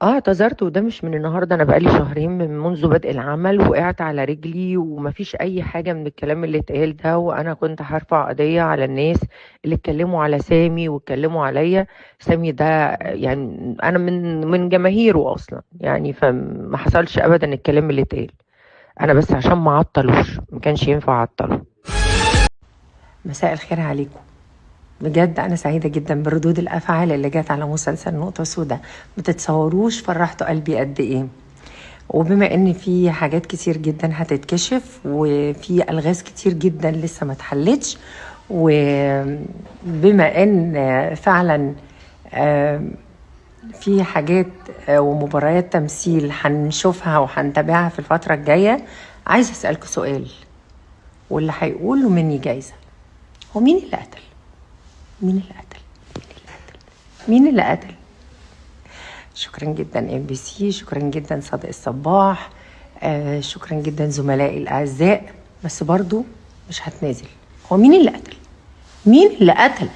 اعتذرت، وده مش من النهارده، انا بقالي شهرين من منذ بدء العمل، وقعت على رجلي ومفيش اي حاجه من الكلام اللي اتقال ده، وانا كنت هرفع قضيه على الناس اللي اتكلموا على سامي واتكلموا عليا. سامي ده يعني انا من جماهيره اصلا يعني، فما حصلش ابدا الكلام اللي اتقال. انا بس عشان ما عطلوش، ما كانش ينفع اعطله. مساء الخير عليكم. بجد انا سعيده جدا بردود الافعال اللي جت على مسلسل نقطه سودا. ما تتصوروش فرحتوا قلبي قد ايه. وبما ان في حاجات كتير جدا هتتكشف، وفي الغاز كتير جدا لسه ما اتحلتش، وبما ان فعلا آه، في حاجات ومباريات تمثيل هنشوفها وهنتابعها في الفتره الجايه، عايزه اسالكوا سؤال، واللي هيقول له مني جايزه. هو مين اللي قتل؟ مين اللي قتل؟ مين اللي قتل؟ شكرا جدا ام بي سي، شكرا جدا صادق الصباح، شكرا جدا زملائي الاعزاء. بس برضو مش هتنازل. هو مين اللي قتل؟ مين اللي قتل؟